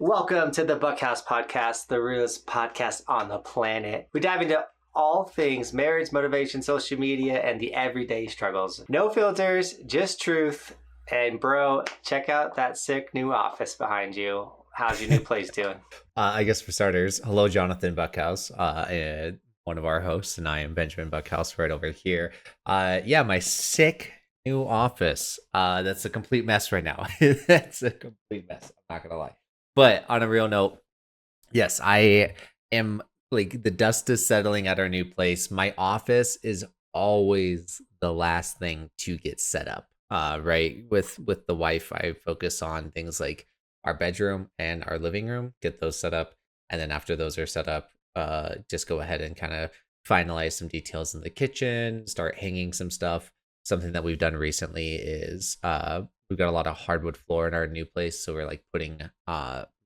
Welcome to the Buckhouse Podcast, the realest podcast on the planet. We dive into all things marriage, motivation, social media, and the everyday struggles. No filters, just truth. And bro, check out that sick new office behind you. How's your new place doing? I guess for starters, hello, Johnathan Buckhouse, and one of our hosts, and I am Benjamin Buckhouse right over here. My sick new office. That's a complete mess right now. That's a complete mess. I'm not gonna lie. But on a real note, yes, I am like the dust is settling at our new place. My office is always the last thing to get set up. Right with the wife, I focus on things like our bedroom and our living room, get those set up, and then after those are set up, just go ahead and kind of finalize some details in the kitchen, start hanging some stuff. Something that we've done recently is we've got a lot of hardwood floor in our new place, so we're like putting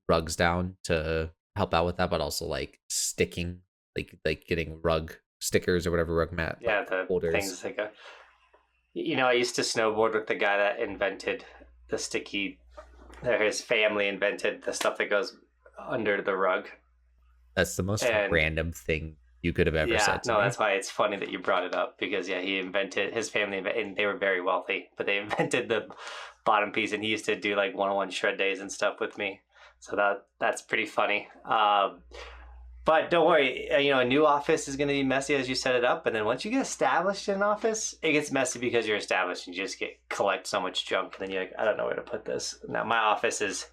rugs down to help out with that, but also like sticking like getting rug stickers or whatever, rug mat The holders. things like I used to snowboard with the guy that invented the sticky, or his family invented the stuff that goes under the rug. That's the most random thing you could have ever said to me. That's why it's funny that you brought it up, because he invented, his family, and they were very wealthy, but they invented the bottom piece, and he used to do like one-on-one shred days and stuff with me. So that's pretty funny. But don't worry, a new office is going to be messy as you set it up. And then once you get established in an office, it gets messy because you're established and you just collect so much junk. And then you're like, I don't know where to put this. Now, my office is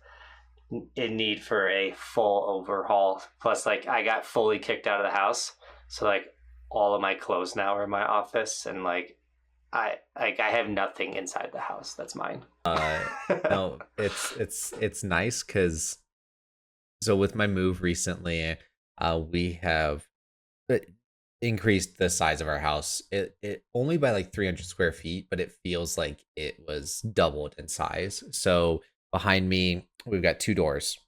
in need for a full overhaul. Plus, like, I got fully kicked out of the house. So, like, all of my clothes now are in my office. And, like, I have nothing inside the house that's mine. No, it's nice because so with my move recently, we have increased the size of our house. It only by like 300 square feet, but it feels like it was doubled in size. So behind me, we've got two doors.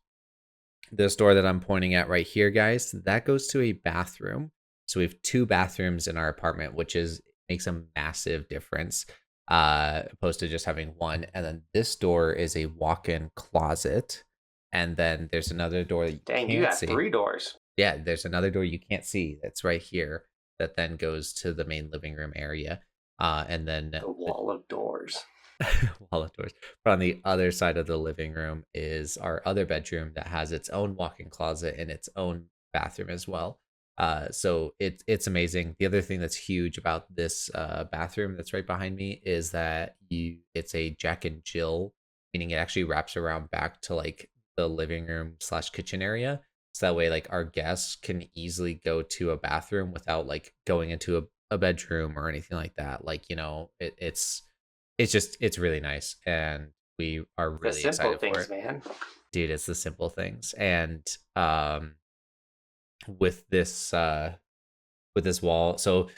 This door that I'm pointing at right here, guys, that goes to a bathroom. So we have two bathrooms in our apartment, which makes a massive difference opposed to just having one. And then this door is a walk-in closet. And then there's another door that you can't see. You got three doors. Yeah, there's another door you can't see that's right here that then goes to the main living room area. And then the wall of doors. Wall of doors. But on the other side of the living room is our other bedroom that has its own walk-in closet and its own bathroom as well. So it's amazing. The other thing that's huge about this bathroom that's right behind me is that it's a Jack and Jill, meaning it actually wraps around back to like the living room / kitchen area. So that way, like, our guests can easily go to a bathroom without like going into a bedroom or anything like that. Like, it's really nice, and we are really excited for it. Man. Dude, it's the simple things. And with this wall, so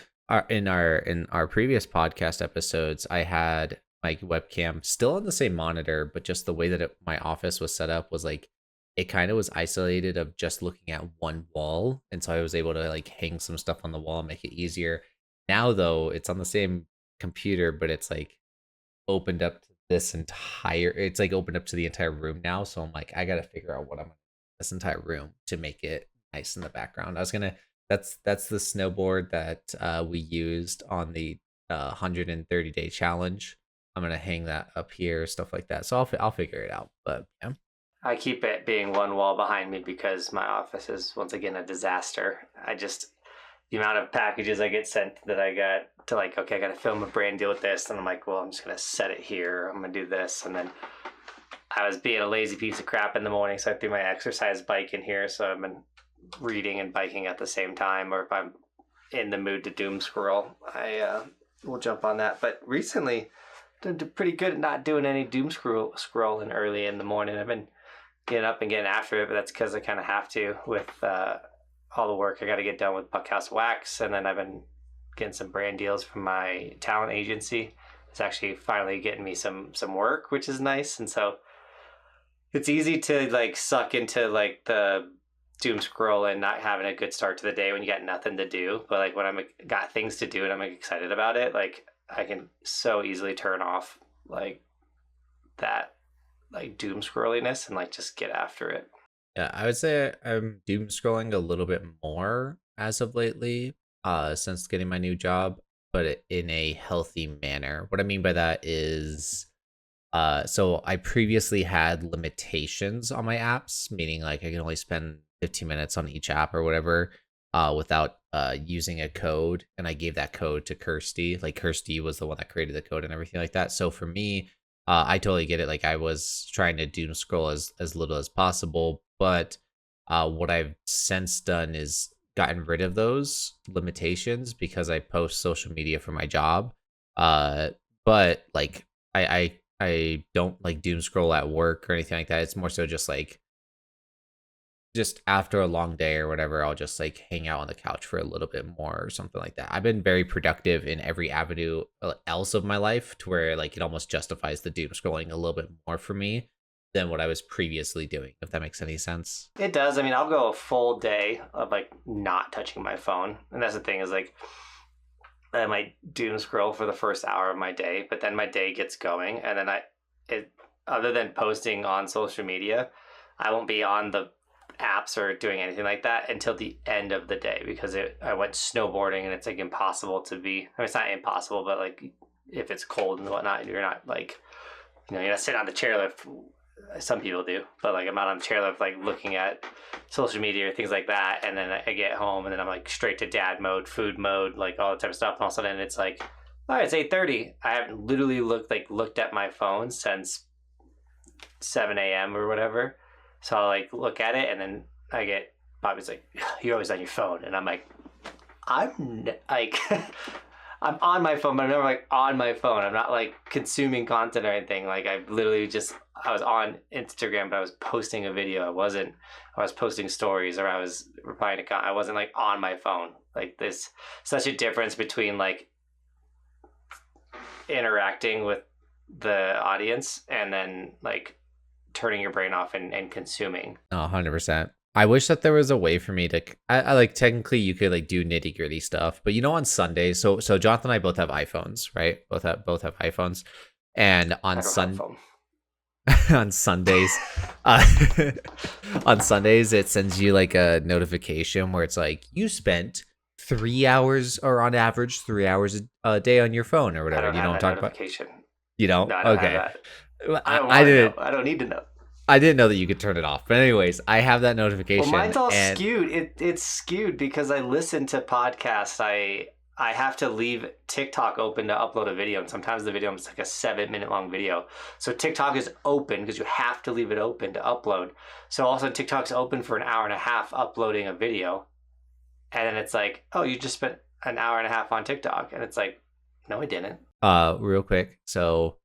in our previous podcast episodes, I had my webcam still on the same monitor, but just the way that my office was set up was like it kind of was isolated of just looking at one wall, and so I was able to like hang some stuff on the wall and make it easier. Now though, it's on the same computer, but it's like opened up to it's like opened up to the entire room now. So I'm like, I gotta figure out what I'm gonna do this entire room to make it nice in the background. That's the snowboard that we used on the 130-day challenge. I'm gonna hang that up here, stuff like that. So I'll figure it out. But yeah. I keep it being one wall behind me because my office is once again a disaster. The amount of packages I get sent that I got to like, okay, I got to film a brand deal with this. And I'm like, well, I'm just going to set it here. I'm going to do this. And then I was being a lazy piece of crap in the morning. So I threw my exercise bike in here. So I've been reading and biking at the same time. Or if I'm in the mood to doom scroll, I will jump on that. But recently, I've been pretty good at not doing any doom scrolling early in the morning. I've been getting up and getting after it, but that's because I kind of have to with all the work I got to get done with Buckhouse Wax. And then I've been getting some brand deals from my talent agency. It's actually finally getting me some work, which is nice. And so it's easy to like suck into like the doom scroll and not having a good start to the day when you got nothing to do. But like when I'm got things to do and I'm excited about it, like I can so easily turn off like that like doom scrolliness and like just get after it. Yeah, I would say I'm doom scrolling a little bit more as of lately, since getting my new job, but in a healthy manner. What I mean by that is, so I previously had limitations on my apps, meaning like I can only spend 15 minutes on each app or whatever, without using a code. And I gave that code to Kirsty. Like Kirsty was the one that created the code and everything like that. So for me, I totally get it. Like I was trying to doom scroll as little as possible, but what I've since done is gotten rid of those limitations because I post social media for my job. But like I don't like doom scroll at work or anything like that. It's more so just like just after a long day or whatever, I'll just like hang out on the couch for a little bit more or something like that. I've been very productive in every avenue else of my life to where like it almost justifies the doom scrolling a little bit more for me than what I was previously doing, if that makes any sense. It does. I mean, I'll go a full day of like not touching my phone. And that's the thing is like I might doom scroll for the first hour of my day, but then my day gets going and then other than posting on social media, I won't be on the apps or doing anything like that until the end of the day because I went snowboarding and it's like impossible to be. I mean, it's not impossible, but like if it's cold and whatnot, you're not like, you're not sitting on the chairlift. Some people do, but like I'm not on the chairlift, like looking at social media or things like that. And then I get home and then I'm like straight to dad mode, food mode, like all that type of stuff. And all of a sudden it's like, all right, it's 8:30. I haven't literally looked at my phone since 7 a.m. or whatever. So I'll like look at it and then I get Bobby's like, you're always on your phone. And I'm like, I'm like, I'm on my phone, but I'm never like on my phone. I'm not like consuming content or anything. Like I was on Instagram, but I was posting a video. I was posting stories or I was replying to I wasn't like on my phone. Like this, such a difference between like interacting with the audience and then like turning your brain off and consuming. Oh, 100%. I wish that there was a way for me to I like technically you could like do nitty-gritty stuff, but on Sundays, so Jonathan and I both have iPhones, right? Both have iPhones. And on on Sundays, on Sundays it sends you like a notification where it's like you spent 3 hours or on average 3 hours a day on your phone or whatever. You know what I'm talking about? You don't? No, I don't Okay. have that. I didn't. I don't need to know. I didn't know that you could turn it off. But anyways, I have that notification. Well, mine's all skewed. It's skewed because I listen to podcasts. I have to leave TikTok open to upload a video, and sometimes the video is like a 7-minute long video. So TikTok is open because you have to leave it open to upload. So also TikTok's open for an hour and a half uploading a video, and then it's like, oh, you just spent an hour and a half on TikTok, and it's like, no, I didn't. Real quick, so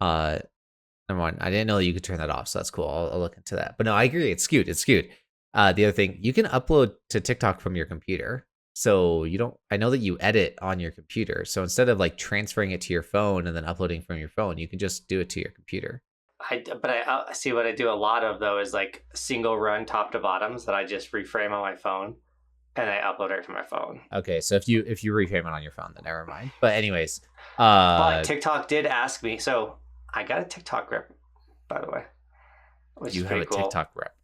number one, I didn't know that you could turn that off, so that's cool. I'll look into that. But no, I agree. It's skewed. The other thing, you can upload to TikTok from your computer. So you don't, I know that you edit on your computer. So instead of like transferring it to your phone and then uploading from your phone, you can just do it to your computer. But I see what I do a lot of though is like single run top to bottoms that I just reframe on my phone and I upload it from my phone. Okay. So if you reframe it on your phone, then never mind. But anyways, but TikTok did ask me, so I got a TikTok rep, by the way. Which you is have a cool. TikTok rep.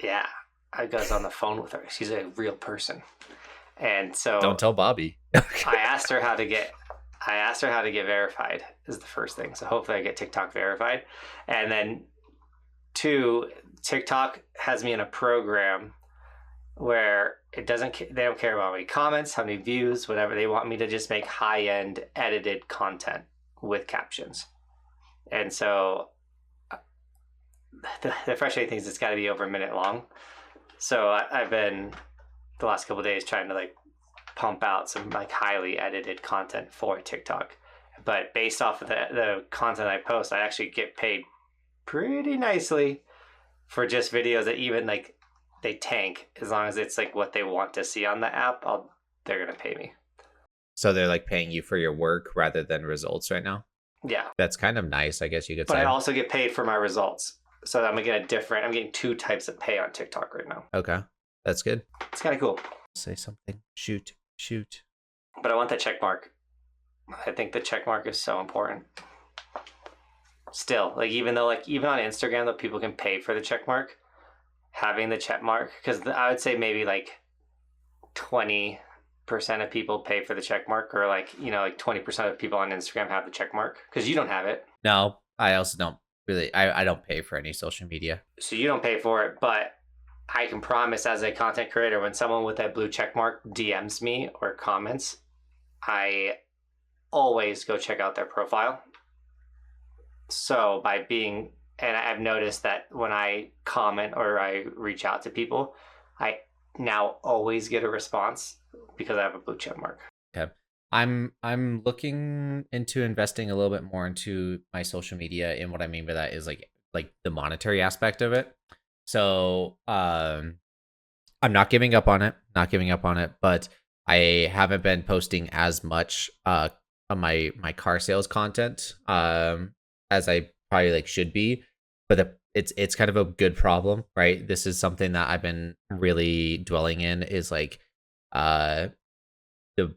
Yeah. I was on the phone with her. She's a real person. And so don't tell Bobby. I asked her how to get verified is the first thing. So hopefully I get TikTok verified. And then 2, TikTok has me in a program where they don't care about how many comments, how many views, whatever. They want me to just make high-end edited content with captions. And so the frustrating thing is it's got to be over a minute long. So I've been the last couple of days trying to like pump out some like highly edited content for TikTok. But based off of the content I post, I actually get paid pretty nicely for just videos that even like they tank as long as it's like what they want to see on the app. They're going to pay me. So they're like paying you for your work rather than results right now? Yeah. That's kind of nice, I guess you could say. But I also get paid for my results. So I'm getting 2 types of pay on TikTok right now. Okay. That's good. It's kind of cool. Say something. Shoot. But I want the check mark. I think the check mark is so important. Still, like even on Instagram, though, people can pay for the check mark. having the check mark, because I would say maybe like 20% of people pay for the check mark, or like, you know, like 20% of people on Instagram have the check mark, because you don't have it. No, I also don't really. I don't pay for any social media. So you don't pay for it, but I can promise as a content creator, when someone with that blue check mark DMs me or comments, I always go check out their profile. So and I've noticed that when I comment or I reach out to people, I now always get a response because I have a blue check mark. Okay. I'm looking into investing a little bit more into my social media, and what I mean by that is like the monetary aspect of it. So I'm not giving up on it, but I haven't been posting as much on my car sales content as I probably like should be, but it's kind of a good problem, right? This is something that I've been really dwelling in, is like the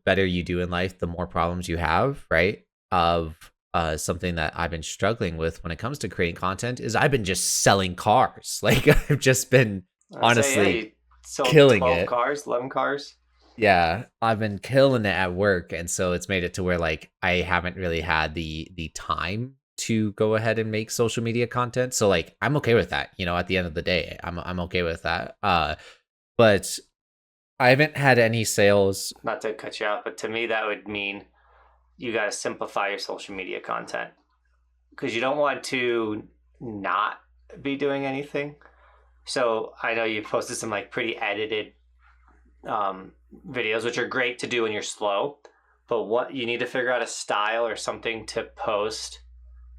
better you do in life, the more problems you have, right? Of something that I've been struggling with when it comes to creating content is I've been just selling cars. Like I've just been honestly killing 12 it. cars, 11 cars. Yeah, I've been killing it at work, and so it's made it to where like I haven't really had the time to go ahead and make social media content. So like I'm okay with that. You know, at the end of the day, I'm okay with that. But I haven't had any sales. Not to cut you out, but to me that would mean you got to simplify your social media content, because you don't want to not be doing anything. So I know you posted some like pretty edited videos, which are great to do when you're slow, but what you need to figure out a style or something to post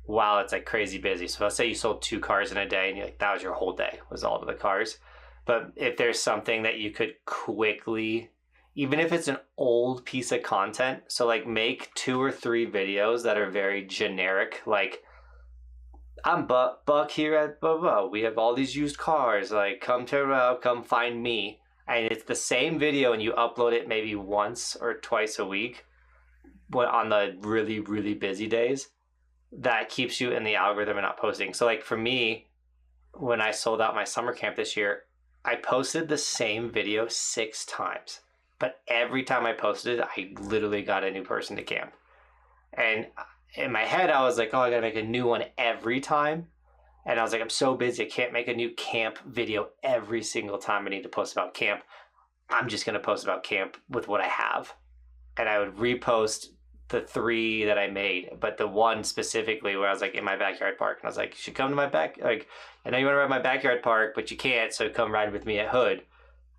while it's like crazy busy. So let's say you sold 2 cars in a day and that was your whole day, was all of the cars. But if there's something that you could quickly, even if it's an old piece of content, so like make 2 or 3 videos that are very generic, like I'm Buck here at blah, blah. We have all these used cars, like come find me. And it's the same video, and you upload it maybe once or twice a week on the really, really busy days. That keeps you in the algorithm and not posting. So like for me, when I sold out my summer camp this year, I posted the same video 6 times, but every time I posted, I literally got a new person to camp. And in my head, I was like, oh, I gotta make a new one every time. And I was like, I'm so busy, I can't make a new camp video every single time I need to post about camp. I'm just gonna post about camp with what I have. And I would repost the 3 that I made, but the one specifically where I was like in my backyard park, and I was like, you should come to my back. Like, I know you want to ride my backyard park, but you can't, so come ride with me at Hood.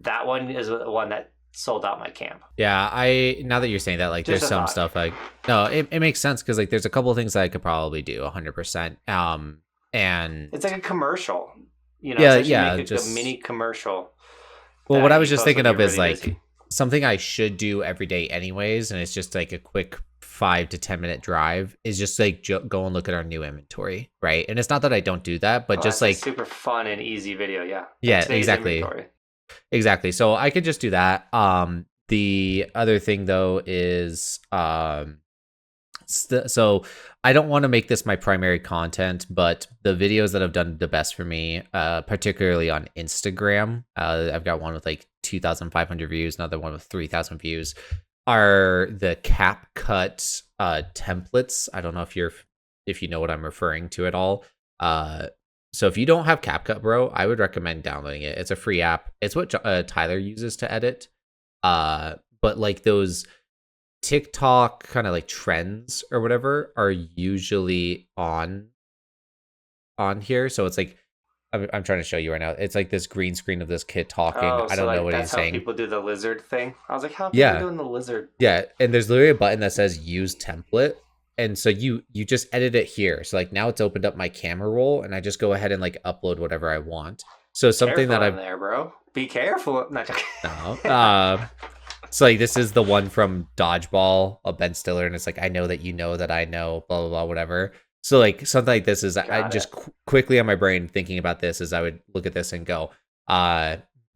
That one is the one that sold out my camp. Yeah, now that you're saying that, like Just there's some stuff like, no, it makes sense, because like there's a couple of things that I could probably do 100%. And it's like a commercial, you know. Yeah, make just a mini commercial. Well, what I was just thinking of is really like busy. Something I should do every day anyways, and it's just like a quick 5 to 10 minute drive, is just like go and look at our new inventory, right? And it's not that I don't do that, but just like super fun and easy video. Yeah, exactly. So I could just do that. The other thing though is so I don't want to make this my primary content, but the videos that have done the best for me, particularly on Instagram, I've got one with like 2,500 views, another one with 3,000 views, are the CapCut templates. I don't know if you know what I'm referring to at all. So if you don't have CapCut, bro, I would recommend downloading it. It's a free app. It's what Tyler uses to edit. But like those TikTok kind of like trends or whatever are usually on here. So it's like I'm trying to show you right now. It's like this green screen of this kid talking. I don't know what he's saying. People do the lizard thing. I was like, how are people doing the lizard? Yeah, and there's literally a button that says use template. And so you just edit it here. So like now it's opened up my camera roll, and I just go ahead and like upload whatever I want. So something that I've there, bro. Be careful. Not joking. No. So like this is the one from Dodgeball of Ben Stiller, and it's like, I know that you know that I know, blah blah blah, whatever. So like something like this is I just quickly on my brain thinking about this is I would look at this and go,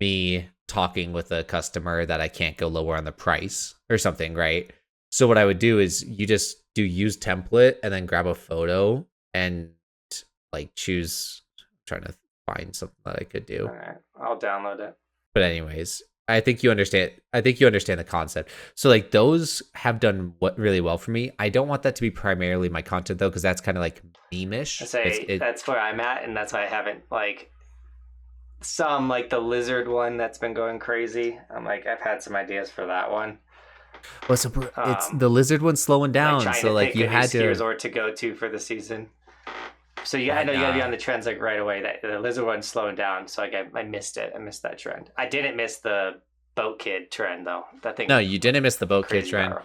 me talking with a customer that I can't go lower on the price or something, right? So what I would do is you just do use template and then grab a photo and like choose. I'm trying to find something that I could do. All right. I'll download it. But anyways, I think you understand. I think you understand the concept. So like those have done what really well for me. I don't want that to be primarily my content though, because that's kind of like meme-ish. I say that's where I'm at, and that's why I haven't like some like the lizard one that's been going crazy. I'm like I've had some ideas for that one. Well, so it's the lizard one's slowing down, like so like you had to resort to go to for the season. So yeah, I know you gotta be on the trends like right away. That the lizard one's slowing down, so like I missed it. I missed that trend. I didn't miss the boat kid trend though. That thing. No, you didn't miss the boat kid trend. Viral.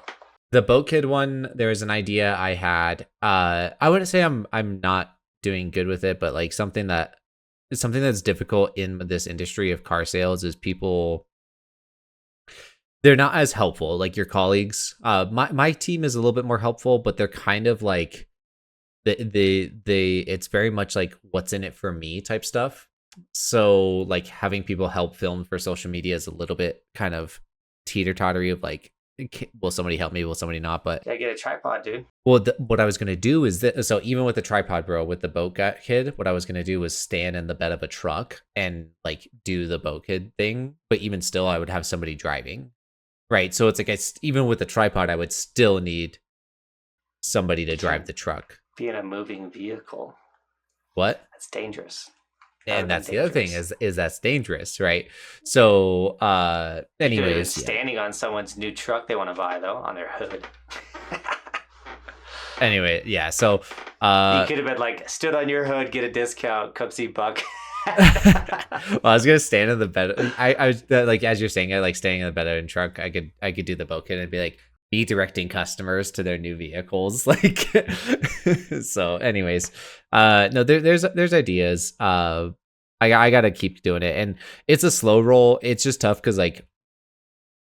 The boat kid one, there was an idea I had. I wouldn't say I'm not doing good with it, but like something that's difficult in this industry of car sales is people. They're not as helpful, like your colleagues. My team is a little bit more helpful, but they're kind of like it's very much like what's in it for me type stuff. So like having people help film for social media is a little bit kind of teeter-tottery of like, will somebody help me? Will somebody not? But yeah, get a tripod, dude. Well, what I was going to do is that, so even with the tripod, bro, with the boat kid, what I was going to do was stand in the bed of a truck and like do the boat kid thing. But even still, I would have somebody driving. Right. So it's like, even with the tripod, I would still need somebody to drive the truck. Be in a moving vehicle. What? That's dangerous. And that's the other thing is that's dangerous, right? So, anyways, standing on someone's new truck they want to buy though on their hood. Anyway, yeah. So, you could have been like, stood on your hood, get a discount, come see Buck. Well, I was gonna stand in the bed. I was like, as you're saying, I like staying in the bed of a truck. I could do the boat kit and be like, be directing customers to their new vehicles, like. So, anyways, no, there's ideas. I gotta keep doing it, and it's a slow roll. It's just tough because like,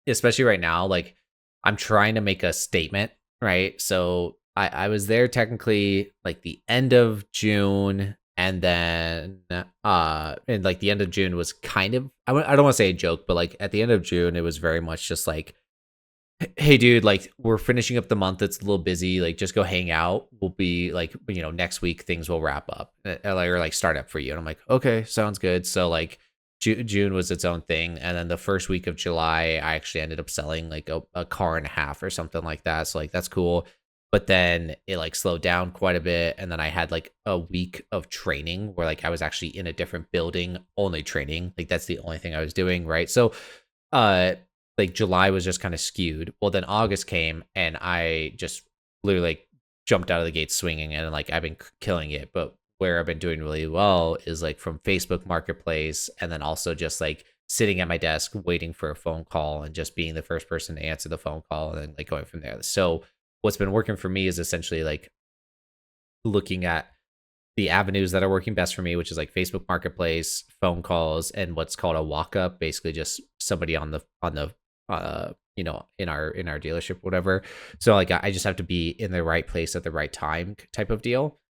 especially right now, like I'm trying to make a statement, right? So I was there technically like the end of June. And then, and like the end of June was kind of, I don't want to say a joke, but like at the end of June, it was very much just like, hey, dude, like we're finishing up the month. It's a little busy. Like just go hang out. We'll be like, next week things will wrap up or like start up for you. And I'm like, okay, sounds good. So like June was its own thing. And then the first week of July, I actually ended up selling like a car and a half or something like that. So like, that's cool. But then it like slowed down quite a bit. And then I had like a week of training where like I was actually in a different building, only training. Like that's the only thing I was doing. Right. So like July was just kind of skewed. Well, then August came and I just literally like jumped out of the gate swinging and like I've been killing it. But where I've been doing really well is like from Facebook Marketplace and then also just like sitting at my desk waiting for a phone call and just being the first person to answer the phone call and then like going from there. So what's been working for me is essentially like looking at the avenues that are working best for me, which is like Facebook Marketplace, phone calls, and what's called a walk up, basically just somebody on the in our dealership, whatever. So like I just have to be in the right place at the right time type of deal,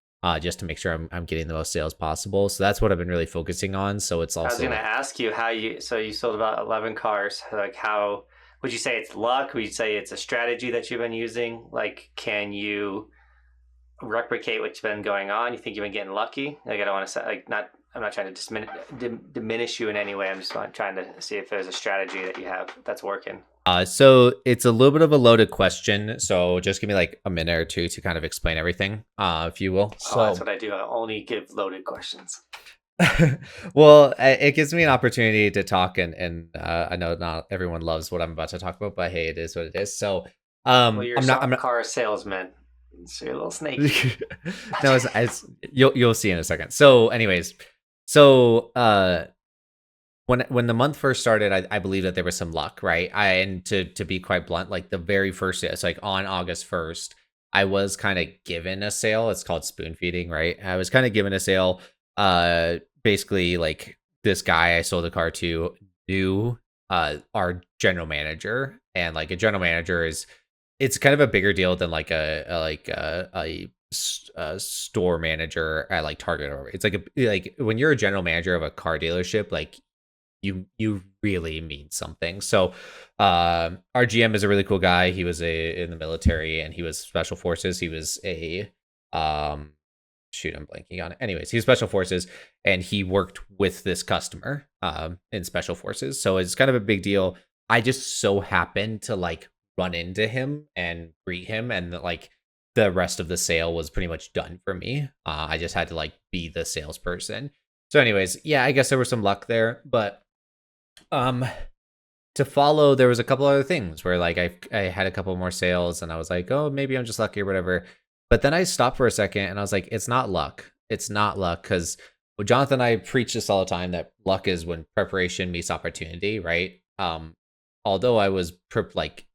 just to make sure I'm getting the most sales possible. So that's what I've been really focusing on. So it's also, I was going to ask you you sold about 11 cars. Like how would you say it's luck? Would you say it's a strategy that you've been using? Like, can you replicate what's been going on? You think you've been getting lucky? Like, I don't want to say, like, I'm not trying to diminish you in any way. I'm just trying to see if there's a strategy that you have that's working. So it's a little bit of a loaded question. So just give me like a minute or two to kind of explain everything, if you will. So that's what I do. I only give loaded questions. Well, it gives me an opportunity to talk, and I know not everyone loves what I'm about to talk about, but hey, it is what it is. So, you're I'm not car salesman, so you're a little snaky. No, you'll see in a second. So, anyways, when the month first started, I believe that there was some luck, right? And to be quite blunt, like the very first, it's like on August 1st, I was kind of given a sale. It's called spoon feeding, right? I was kind of given a sale. Basically like this guy I sold the car to knew our general manager, and like a general manager it's kind of a bigger deal than like a store manager at like Target, or it's like when you're a general manager of a car dealership, like you really mean something. So our GM is a really cool guy. He was in the military and he was special forces. He was a shoot, I'm blanking on it. Anyways, he was special forces, and he worked with this customer in special forces. So it's kind of a big deal. I just so happened to like run into him and greet him, and like the rest of the sale was pretty much done for me. I just had to like be the salesperson. So anyways, yeah, I guess there was some luck there, but to follow, there was a couple other things where like I had a couple more sales, and I was like, oh, maybe I'm just lucky or whatever. But then I stopped for a second, and I was like, it's not luck. It's not luck, because Johnathan and I preach this all the time, that luck is when preparation meets opportunity, right? Although I was like,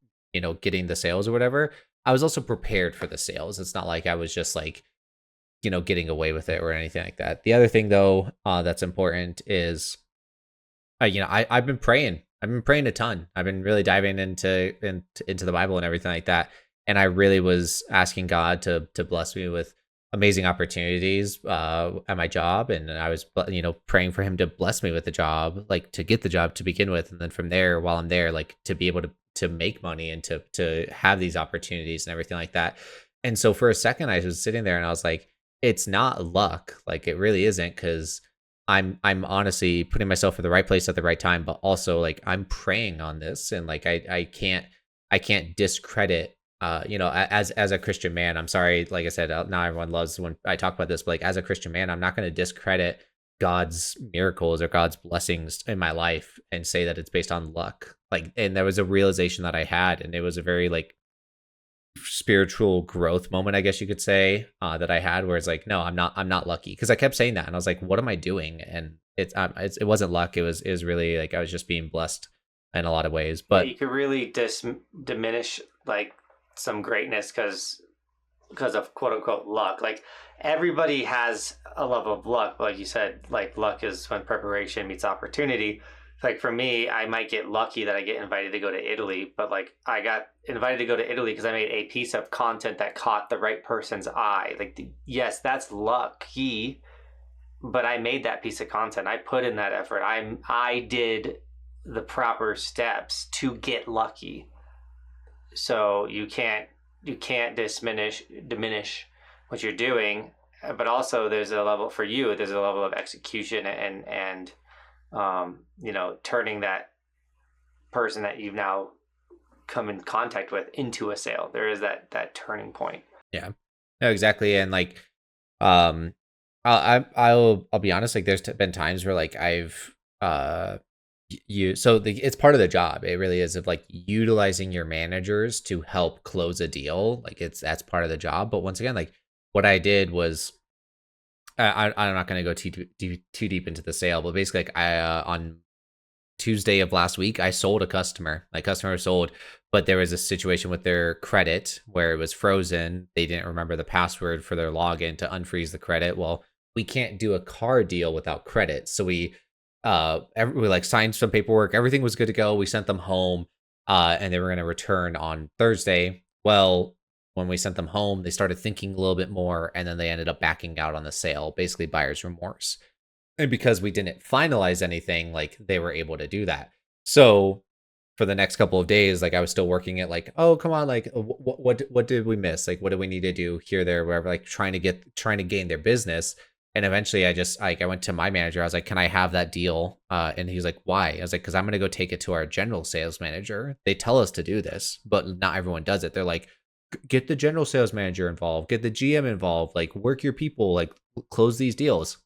getting the sales or whatever, I was also prepared for the sales. It's not like I was just like, getting away with it or anything like that. The other thing though, that's important is, I've been praying. I've been praying a ton. I've been really diving into the Bible and everything like that. And I really was asking God to bless me with amazing opportunities at my job. And I was, praying for him to bless me with the job, like to get the job to begin with. And then from there, while I'm there, like to be able to make money and to have these opportunities and everything like that. And so for a second, I was sitting there and I was like, it's not luck. Like it really isn't, because I'm honestly putting myself in the right place at the right time, but also like I'm praying on this, and like I can't discredit as a Christian man. I'm sorry, like I said, not everyone loves when I talk about this, but like as a Christian man, I'm not going to discredit God's miracles or God's blessings in my life and say that it's based on luck. Like, and there was a realization that I had, and it was a very like spiritual growth moment, I guess you could say, that I had, where it's like, no, I'm not lucky, because I kept saying that, and I was like, what am I doing? And it wasn't luck. It was really like I was just being blessed in a lot of ways. But you could really diminish like some greatness because of quote unquote luck. Like everybody has a level of luck, but like you said, like luck is when preparation meets opportunity. Like for me, I might get lucky that I get invited to go to Italy, but like I got invited to go to Italy because I made a piece of content that caught the right person's eye. Like, yes, that's lucky, but I made that piece of content. I put in that effort. I did the proper steps to get lucky. So you can't diminish what you're doing, but also there's a level for you. There's a level of execution and turning that person that you've now come in contact with into a sale. There is that turning point. Yeah, no, exactly. And like, I'll be honest. Like, there's been times where like I've it's part of the job. It really is, of like utilizing your managers to help close a deal. Like that's part of the job. But once again, like what I did was, I'm not going to go too deep into the sale, but basically, like on Tuesday of last week, I sold a customer. My customer was sold, but there was a situation with their credit where it was frozen. They didn't remember the password for their login to unfreeze the credit. Well, we can't do a car deal without credit, so we like signed some paperwork. Everything was good to go. We sent them home, and they were going to return on Thursday. Well, when we sent them home, they started thinking a little bit more, and then they ended up backing out on the sale, basically buyer's remorse. And because we didn't finalize anything, like they were able to do that. So for the next couple of days, like I was still working it, like, oh, come on, like what did we miss? Like, what do we need to do here, there, wherever, like trying to gain their business. And eventually I went to my manager. I was like, can I have that deal? And he was like, why? I was like, because I'm going to go take it to our general sales manager. They tell us to do this, but not everyone does it. They're like, get the general sales manager involved, get the GM involved, like work your people, like close these deals.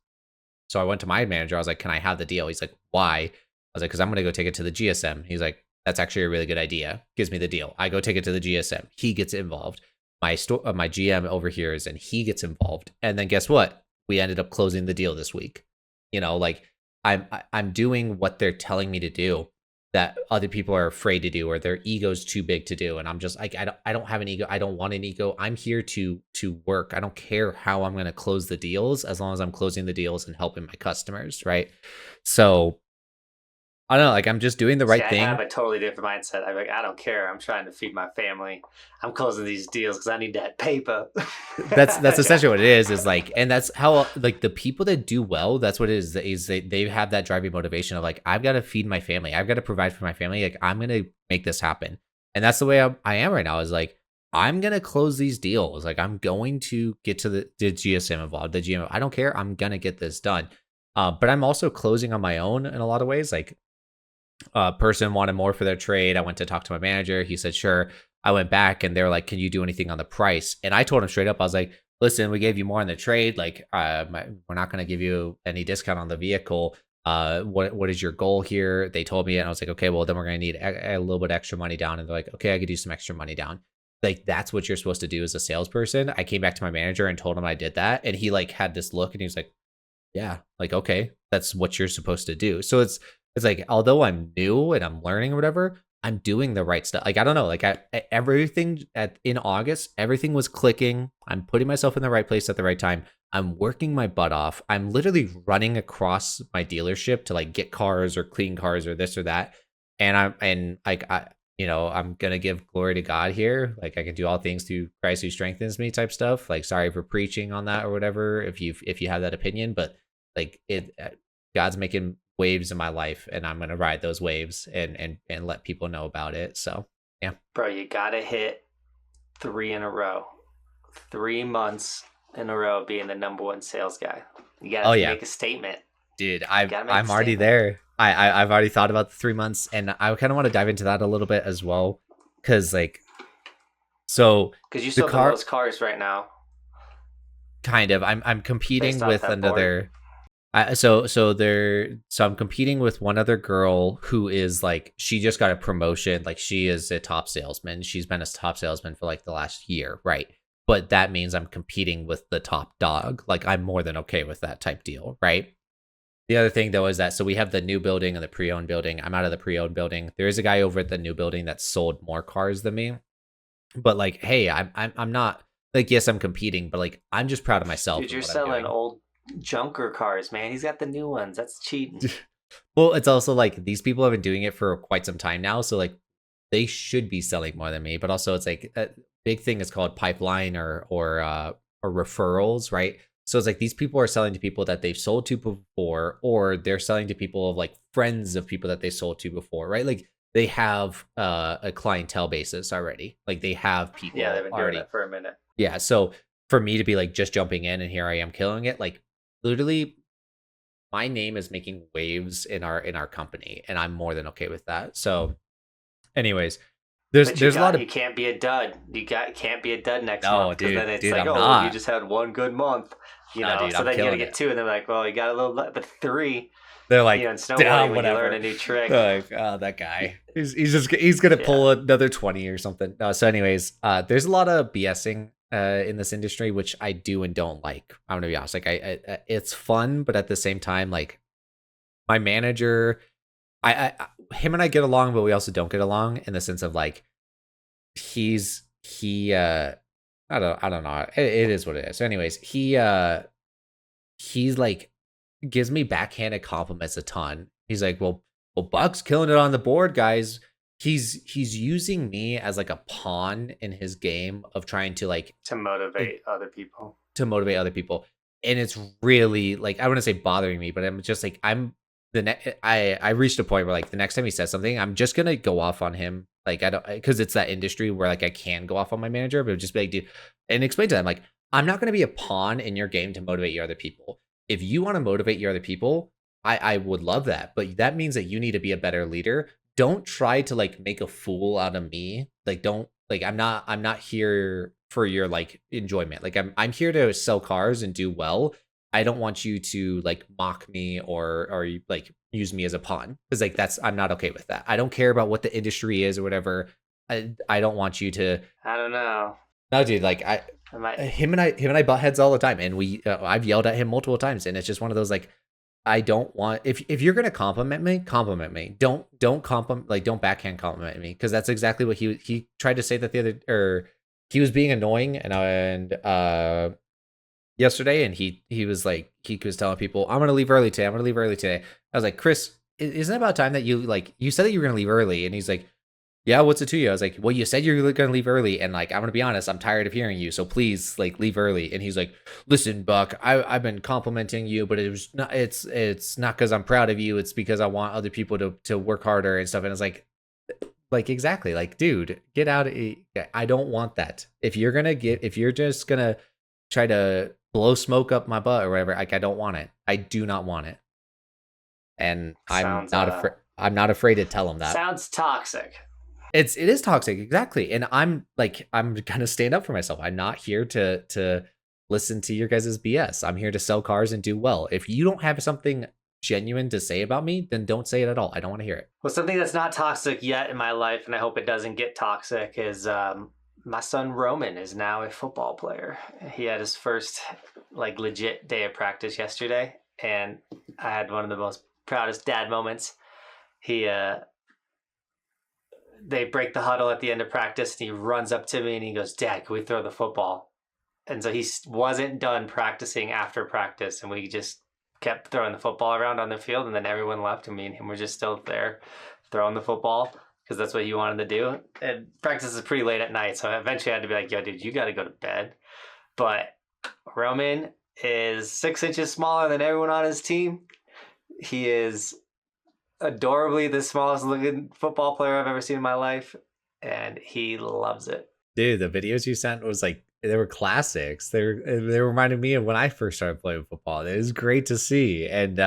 So I went to my manager. I was like, can I have the deal? He's like, why? I was like, because I'm going to go take it to the GSM. He's like, that's actually a really good idea. Gives me the deal. I go take it to the GSM. He gets involved. My GM overhears and he gets involved. And then guess what? We ended up closing the deal this week. Like I'm doing what they're telling me to do that other people are afraid to do, or their ego's too big to do. And I'm just like, I don't have an ego. I don't want an ego. I'm here to work. I don't care how I'm going to close the deals, as long as I'm closing the deals and helping my customers. Right. So I don't know, like I'm just doing the right thing. I have a totally different mindset. I'm like, I don't care. I'm trying to feed my family. I'm closing these deals because I need that paper. That's essentially what it is like, and that's how like the people that do well, that's what it is they have that driving motivation of like, I've got to feed my family. I've got to provide for my family. Like I'm going to make this happen. And that's the way I am right now, is like, I'm gonna close these deals. Like I'm going to get to the GSM involved, the GM. I don't care. I'm gonna get this done. But I'm also closing on my own in a lot of ways. Like a person wanted more for their trade. I went to talk to my manager. He said, sure. I went back and they're like, can you do anything on the price? And I told him straight up, I was like, listen, we gave you more on the trade. Like, we're not going to give you any discount on the vehicle. What is your goal here? They told me, and I was like, okay, well, then we're going to need a little bit extra money down. And they're like, okay, I could do some extra money down. Like, that's what you're supposed to do as a salesperson. I came back to my manager and told him I did that. And he like had this look and he was like, yeah, like, okay, that's what you're supposed to do. So it's like, although I'm new and I'm learning or whatever, I'm doing the right stuff. Like, I don't know, like everything in August, everything was clicking. I'm putting myself in the right place at the right time. I'm working my butt off. I'm literally running across my dealership to like get cars or clean cars or this or that. And I'm going to give glory to God here. Like I can do all things through Christ who strengthens me type stuff. Like, sorry for preaching on that or whatever, if you have that opinion, but like God's making waves in my life and I'm going to ride those waves and let people know about it. So, yeah. Bro, you got to hit 3 in a row. 3 months in a row being the number one sales guy. You got to make a statement. Dude, I'm already there. I've already thought about the 3 months and I kind of want to dive into that a little bit as well. Cause like, so because you sold the most cars right now. Kind of, I'm competing with another. So I'm competing with one other girl who is like, she just got a promotion. Like she is a top salesman. She's been a top salesman for like the last year. Right. But that means I'm competing with the top dog. Like I'm more than okay with that type deal. Right. The other thing though is that, so we have the new building and the pre-owned building. I'm out of the pre-owned building. There is a guy over at the new building that sold more cars than me. But like, hey, I'm not like, yes, I'm competing, but like, I'm just proud of myself. Dude, you're selling old junker cars, man. He's got the new ones. That's cheating. Well, it's also like these people have been doing it for quite some time now, so like they should be selling more than me. But also, it's like a big thing is called pipeline or referrals, right? So it's like these people are selling to people that they've sold to before, or they're selling to people of like friends of people that they sold to before, right? Like they have a clientele basis already. Like they have people. Yeah, they've been doing that for a minute. Yeah, so for me to be like just jumping in and here I am killing it, like literally my name is making waves in our company and I'm more than okay with that. So anyways, there's a lot of, you can't be a dud. Can't be a dud next month. Dude, then it's dude, like, I'm you just had one good month. You know, dude, so then you gotta get 2 and they're like, well, you got a little but 3. They're like, in snowboarding when you learn a new trick. They're like, oh, that guy. He's gonna pull another 20 or something. So anyways, there's a lot of BSing in this industry, which I do and don't like. I'm gonna be honest. Like I it's fun, but at the same time, like my manager, him and I get along, but we also don't get along in the sense of like I don't know. It is what it is. So anyways, he's like gives me backhanded compliments a ton. He's like, well, Buck's killing it on the board, guys. He's using me as like a pawn in his game of trying to like to motivate other people. And it's really like, I wouldn't say bothering me, but I'm just like, I reached a point where like the next time he says something, I'm just gonna go off on him. Like I don't, because it's that industry where like I can go off on my manager, but just be like, dude, and explain to them like, I'm not gonna be a pawn in your game to motivate your other people. If you want to motivate your other people, I would love that, but that means that you need to be a better leader. Don't try to like make a fool out of me. Like don't like I'm not here for your like enjoyment. Like I'm here to sell cars and do well. I don't want you to like mock me or like use me as a pawn, because like I'm not okay with that. I don't care about what the industry is or whatever. I don't want you to. I don't know. No, dude. Like him and I butt heads all the time, and I've yelled at him multiple times, and it's just one of those like, I don't want, if you're gonna compliment me. Don't compliment, like don't backhand compliment me, because that's exactly what he tried to say that he was being annoying and yesterday, and he was like, he was telling people, I'm gonna leave early today. I was like, Chris, isn't it about time that you said that you were gonna leave early? And he's like, yeah, what's it to you? I was like, well, you said you're gonna leave early, and like I'm gonna be honest, I'm tired of hearing you, so please like leave early. And he's like, listen, Buck, I've been complimenting you, but it's not because I'm proud of you, it's because I want other people to work harder and stuff. And it's like, Like, exactly. Like, dude, get out of I don't want that. If you're just gonna try to blow smoke up my butt or whatever, like, I don't want it. I do not want it. And Sounds I'm not afraid to tell him that. sounds toxic. It is toxic, exactly. And I'm gonna stand up for myself. I'm not here to listen to your guys' BS. I'm here to sell cars and do well. If you don't have something genuine to say about me, then don't say it at all. I don't want to hear it. Well, something that's not toxic yet in my life, and I hope it doesn't get toxic, is my son Roman is now a football player. He had his first like legit day of practice yesterday, and I had one of the most proudest dad moments. He they break the huddle at the end of practice, and he runs up to me and he goes, "Dad, can we throw the football?" And so he wasn't done practicing after practice, and we just kept throwing the football around on the field, and then everyone left, and me and him were just still there throwing the football because that's what he wanted to do. And practice is pretty late at night, so eventually I had to be like, "Yo, dude, you got to go to bed." But Roman is 6 inches smaller than everyone on his team. He is adorably the smallest looking football player I've ever seen in my life, and he loves it. Dude, the videos you sent was like, they were classics. They reminded me of when I first started playing football. It was great to see. And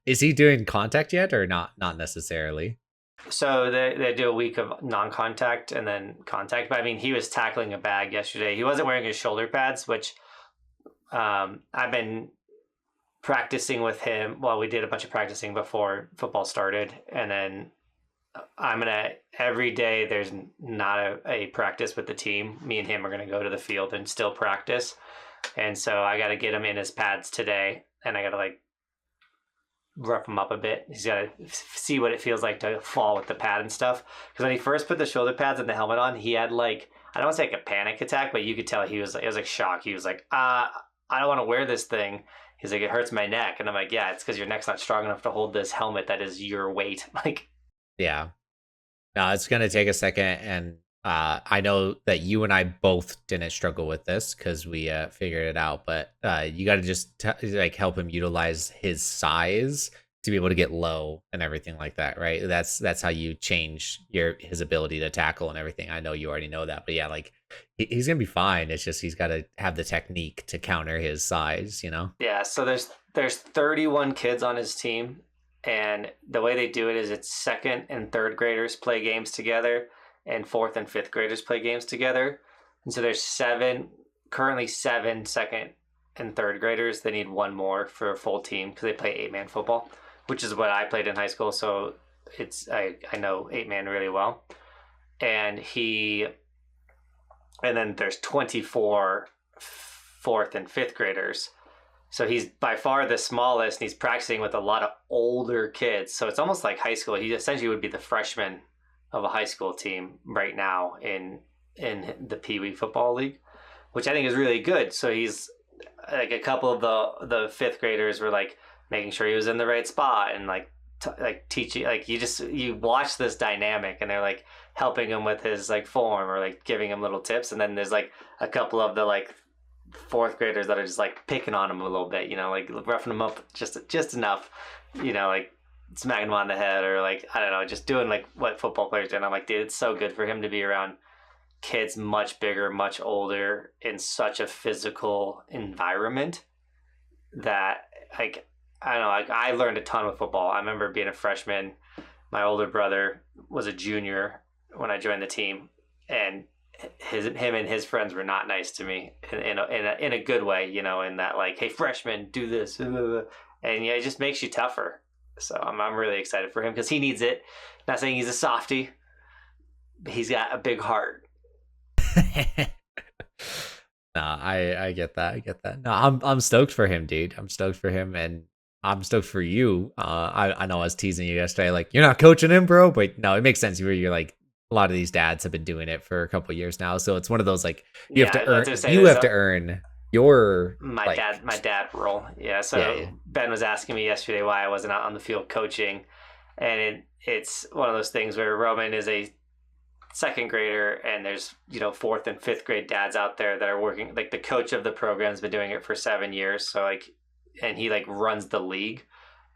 is he doing contact yet, or not necessarily? So they do a week of non-contact and then contact. But I mean, he was tackling a bag yesterday. He wasn't wearing his shoulder pads, which I've been practicing with him. Well, we did a bunch of practicing before football started, and then every day there's not a practice with the team. Me and him are gonna go to the field and still practice, and so I got to get him in his pads today, and I got to like rough him up a bit. He's got to see what it feels like to fall with the pad and stuff. Because when he first put the shoulder pads and the helmet on, he had like, I don't want to say like a panic attack, but you could tell it was like shock. He was like, I don't want to wear this thing. He's like, it hurts my neck. And I'm like, yeah, it's because your neck's not strong enough to hold this helmet that is your weight. Like, yeah. No, it's going to take a second. And I know that you and I both didn't struggle with this because we figured it out. But you got to just like help him utilize his size to be able to get low and everything like that, right? That's how you change his ability to tackle and everything. I know you already know that, but yeah, like he's gonna be fine. It's just he's got to have the technique to counter his size, you know? Yeah. So there's 31 kids on his team, and the way they do it is it's second and third graders play games together, and fourth and fifth graders play games together. And so there's currently seven second and third graders. They need one more for a full team because they play 8-man football, which is what I played in high school. So I know 8-man really well. And then there's 24 fourth and fifth graders. So he's by far the smallest, and he's practicing with a lot of older kids. So it's almost like high school. He essentially would be the freshman of a high school team right now in the Pee Wee Football League, which I think is really good. So he's like, a couple of the fifth graders were like making sure he was in the right spot and like teaching, like you watch this dynamic, and they're like helping him with his like form or like giving him little tips. And then there's like a couple of the like fourth graders that are just like picking on him a little bit, you know, like roughing him up just enough, you know, like smacking him on the head or like, I don't know, just doing like what football players do. And I'm like, dude, it's so good for him to be around kids much bigger, much older in such a physical environment that like, I don't know, like I learned a ton with football. I remember being a freshman. My older brother was a junior when I joined the team, and him and his friends were not nice to me in a good way, you know, in that like, hey, freshman, do this, and yeah, it just makes you tougher. So I'm really excited for him because he needs it. Not saying he's a softie, but he's got a big heart. No, I get that. I get that. No, I'm stoked for him, dude. I'm stoked for him, and I'm stoked for you. I know I was teasing you yesterday, like you're not coaching him, bro, but no, it makes sense where you're like, a lot of these dads have been doing it for a couple of years now, so it's one of those like you have to earn your my dad role. Yeah. So yeah. Ben was asking me yesterday why I wasn't out on the field coaching, and it's one of those things where Roman is a second grader, and there's, you know, fourth and fifth grade dads out there that are working, like the coach of the program's been doing it for 7 years. So like, and he like runs the league.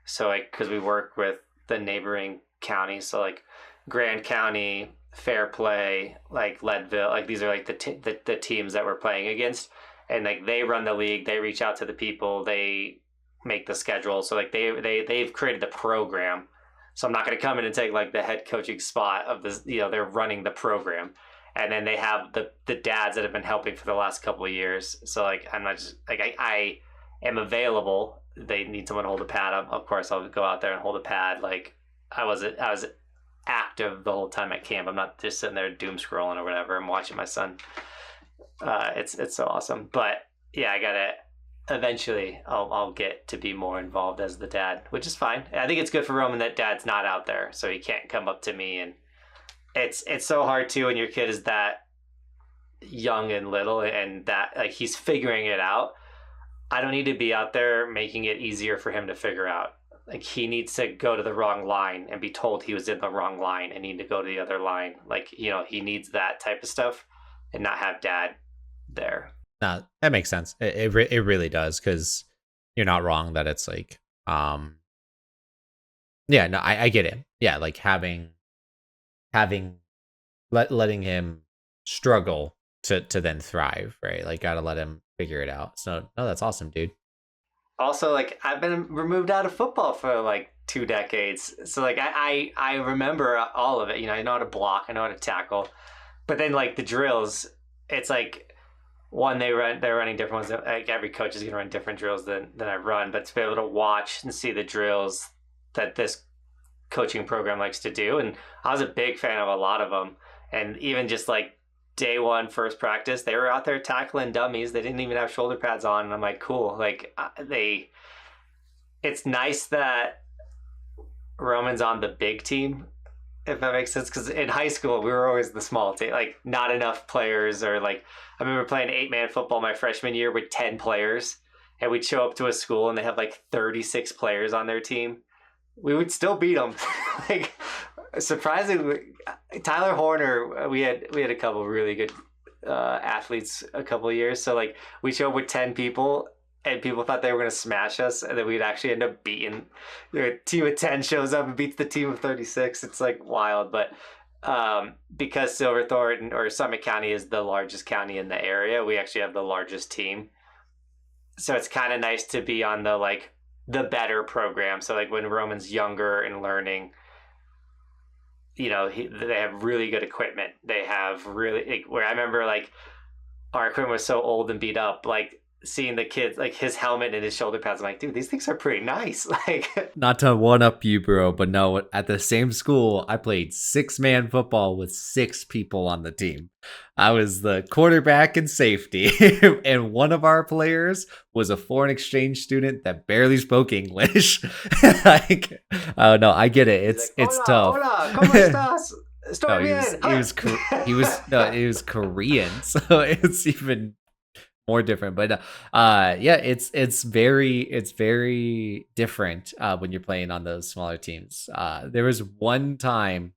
So like, cause we work with the neighboring counties. So like Grand County, Fair Play, like Leadville, like these are like the teams that we're playing against, and like they run the league, they reach out to the people, they make the schedule, so like they've created the program. So I'm not going to come in and take like the head coaching spot of this, they're running the program. And then they have the dads that have been helping for the last couple of years. So like I'm not just like I am available. They need someone to hold a pad. Of course I'll go out there and hold a pad. Like I was active the whole time at camp. I'm not just sitting there doom scrolling or whatever. I'm watching my son. It's so awesome. But yeah, I gotta eventually I'll get to be more involved as the dad, which is fine. I think it's good for Roman that dad's not out there, so he can't come up to me. And it's so hard too when your kid is that young and little and that like he's figuring it out. I don't need to be out there making it easier for him to figure out. Like he needs to go to the wrong line and be told he was in the wrong line and need to go to the other line. Like, he needs that type of stuff and not have dad there. No, that makes sense. It really does, because you're not wrong that it's like, yeah, no, I get it. Yeah, like letting him struggle to then thrive, right? Like, gotta let him figure it out. So, no, that's awesome, dude. Also, like, I've been removed out of football for like 2 decades, so like I remember all of it. I know how to block, I know how to tackle, but then like the drills, it's like. One, they're running different ones. Like every coach is going to run different drills than I run, but to be able to watch and see the drills that this coaching program likes to do. And I was a big fan of a lot of them. And even just like day one, first practice, they were out there tackling dummies. They didn't even have shoulder pads on. And I'm like, cool. Like it's nice that Roman's on the big team, if that makes sense, because in high school we were always the small team, like not enough players. Or like I remember playing 8-man football my freshman year with 10 players, and we'd show up to a school and they have like 36 players on their team. We would still beat them. Like surprisingly, Tyler Horner, we had a couple really good athletes a couple of years. So like we show up with 10 people. And people thought they were going to smash us, and then we'd actually end up beating. A team of 10 shows up and beats the team of 36. It's like wild. But because Silverthorne or Summit County is the largest county in the area, we actually have the largest team. So it's kind of nice to be on the better program. So like when Roman's younger and learning, they have really good equipment. They have really, where I remember like our equipment was so old and beat up, like seeing the kids, like his helmet and his shoulder pads, I'm like, dude, these things are pretty nice. Like, not to one up you, bro, but no, at the same school, I played 6-man football with 6 people on the team. I was the quarterback and safety, and one of our players was a foreign exchange student that barely spoke English. Like, oh no, I get it. It's tough. Hola, ¿cómo estás? No, he was Korean, so it's even more different. But yeah, it's very different when you're playing on those smaller teams. There was one time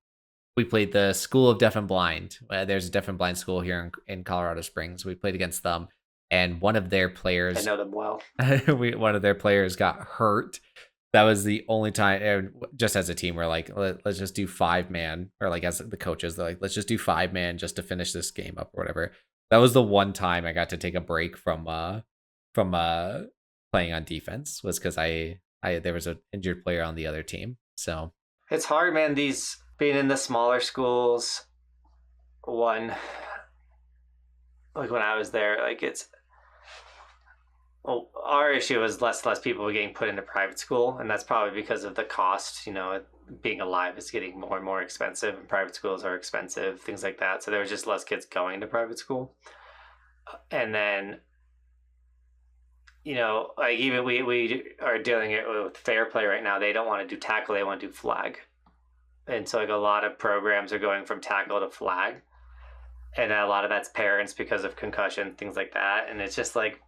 we played the School of Deaf and Blind. There's a deaf and blind school here in Colorado Springs. We played against them, and one of their players, I know them well. One of their players got hurt. That was the only time. And just as a team, we're like, let's just do 5-man, or like as the coaches, they're like, let's just do 5-man just to finish this game up or whatever. That was the one time I got to take a break from playing on defense, was because I there was an injured player on the other team. So it's hard, man. These being in the smaller schools, like when I was there, like our issue was less people were getting put into private school, and that's probably because of the cost. Being alive is getting more and more expensive, and private schools are expensive, things like that. So there was just less kids going to private school. And then, like even we are dealing it with Fair Play right now. They don't want to do tackle, they want to do flag. And so like a lot of programs are going from tackle to flag. And a lot of that's parents because of concussion, things like that. And it's just like,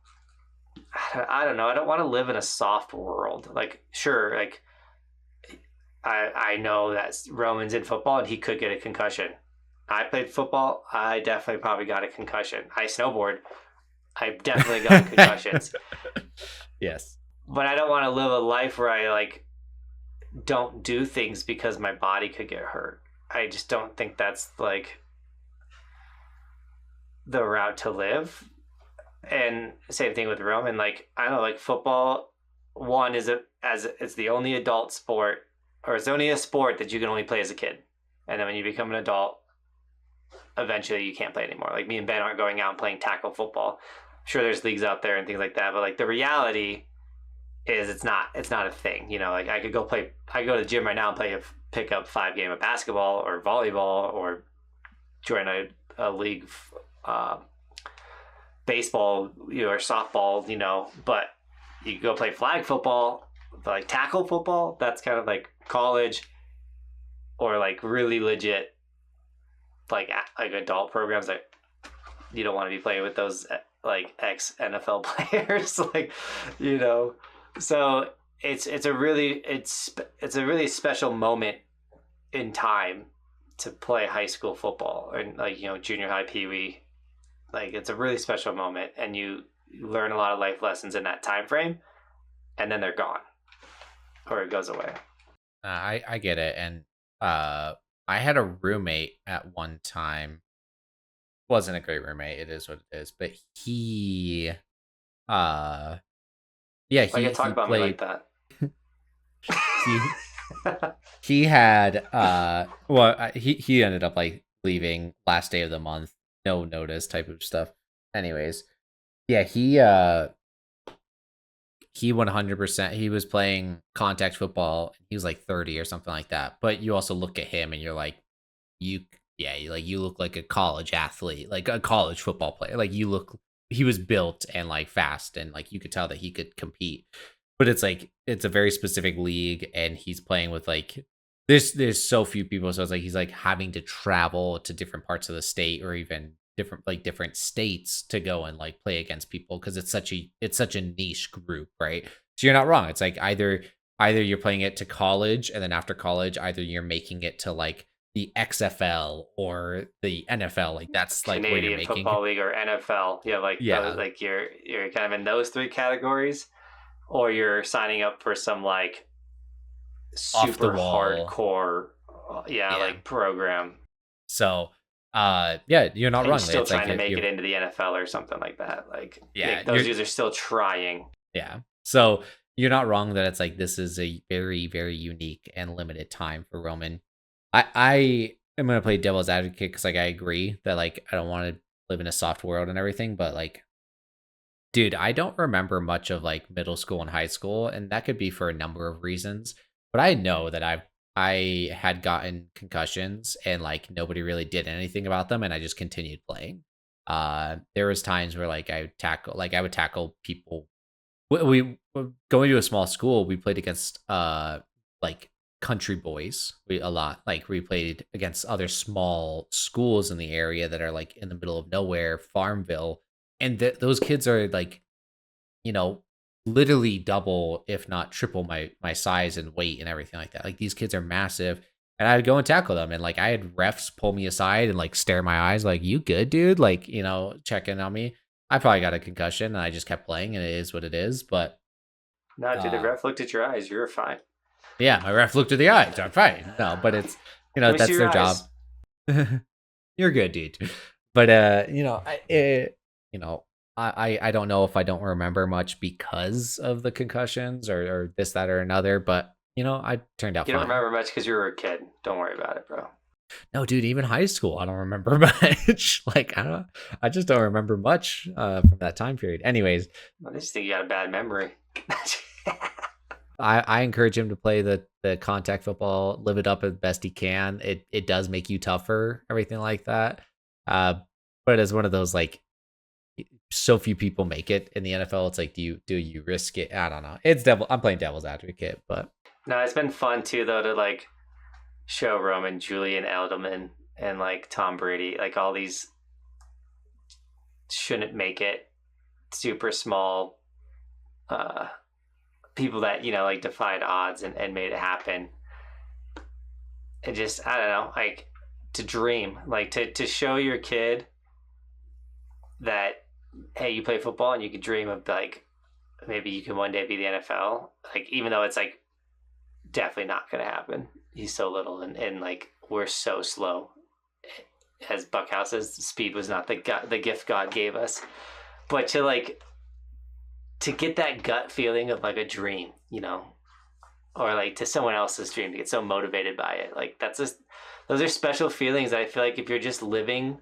I don't know. I don't want to live in a soft world. Like, sure, like, I know that Roman's in football and he could get a concussion. I played football. I definitely probably got a concussion. I snowboard. I definitely got concussions. Yes. But I don't want to live a life where I don't do things because my body could get hurt. I just don't think that's like the route to live. And same thing with Roman. Like, I don't know, like football, one is it's the only adult sport, or it's only a sport that you can only play as a kid. And then when you become an adult, eventually you can't play anymore. Like me and Ben aren't going out and playing tackle football. I'm sure there's leagues out there and things like that, but like the reality is it's not a thing. You know, like I could go to the gym right now and pick up 5 games of basketball or volleyball or join a league, baseball, or softball, but you go play flag football, like tackle football, that's kind of like college or like really legit, like adult programs that you don't want to be playing with those like ex NFL players, like, so it's a really special moment in time to play high school football, and like, junior high, peewee. Like, it's a really special moment, and you learn a lot of life lessons in that time frame, and then they're gone, or it goes away. I get it, and I had a roommate at one time. Wasn't a great roommate. It is what it is, but he, yeah, Why you talk about me like that? he had he ended up like leaving last day of the month, no notice type of stuff. Anyways, yeah, he 100%, he was playing contact football. He was like 30 or something like that. But you also look at him and you're like, you look like a college athlete, like a college football player. Like he was built and like fast, and like you could tell that he could compete. But it's like, it's a very specific league, and he's playing with like, there's so few people, so it's like he's like having to travel to different parts of the state, or even different states, to go and like play against people, because it's such a niche group, right? So you're not wrong. It's like either you're playing it to college, and then after college, either you're making it to like the XFL or the NFL. Like that's like Canadian where you're making Football League or NFL. Like you're kind of in those 3 categories, or you're signing up for some like super hardcore, like program. So, you're not wrong. You're still trying to make it into the NFL or something like that. Like, those dudes are still trying. Yeah. So you're not wrong that it's like, this is a very, very unique and limited time for Roman. I am going to play devil's advocate, because like I agree that like I don't want to live in a soft world and everything, but like, dude, I don't remember much of like middle school and high school, and that could be for a number of reasons. But I know that I had gotten concussions, and like nobody really did anything about them, and I just continued playing. There was times where like I would tackle people. We going to a small school, we played against like country boys a lot. Like we played against other small schools in the area that are like in the middle of nowhere, Farmville, and those kids are like, literally double, if not triple my size and weight and everything like that. Like these kids are massive, and I'd go and tackle them, and like I had refs pull me aside and like stare in my eyes like, "You good, dude?" Like, checking on me. I probably got a concussion, and I just kept playing, and it is what it is. But no, dude, the ref looked at your eyes. You were fine. Yeah, my ref looked at the eyes. I'm fine. No, but it's that's their job. You're good, dude. But I don't know if I don't remember much because of the concussions or this, that, or another, but I turned out fine. You don't remember much because you were a kid. Don't worry about it, bro. No, dude, even high school, I don't remember much. Like, I just don't remember much from that time period. Anyways. I just think you got a bad memory. I encourage him to play the contact football, live it up as best he can. It does make you tougher, everything like that. But as one of those, like, so few people make it in the NFL, it's like, do you risk it? I don't know. I'm playing devil's advocate, but no, it's been fun too though to like show Roman, Julian Edelman, and like Tom Brady, like all these shouldn't make it, super small people that like defied odds and made it happen. And just, I don't know, like to dream, like to show your kid that, hey, you play football and you could dream of like maybe you can one day be the NFL, like even though it's like definitely not going to happen, he's so little, and like we're so slow. As Buckhouse's speed was not the gift God gave us, but to get that gut feeling of like a dream, or like to someone else's dream, to get so motivated by it, like those are special feelings that I feel like if you're just living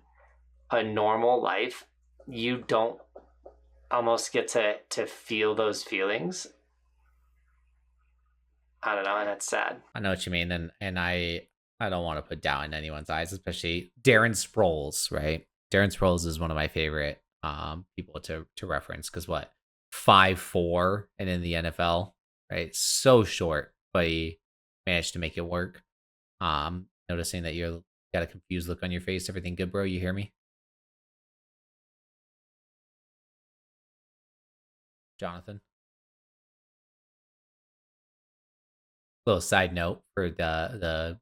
a normal life, you don't almost get to feel those feelings. I don't know, and that's sad. I know what you mean, and I don't want to put doubt in anyone's eyes, especially Darren Sproles, right? Darren Sproles is one of my favorite people to reference, because 5'4" and in the NFL, right? So short, but he managed to make it work. Noticing that you got a confused look on your face. Everything good, bro? You hear me? Jonathan? Little side note for the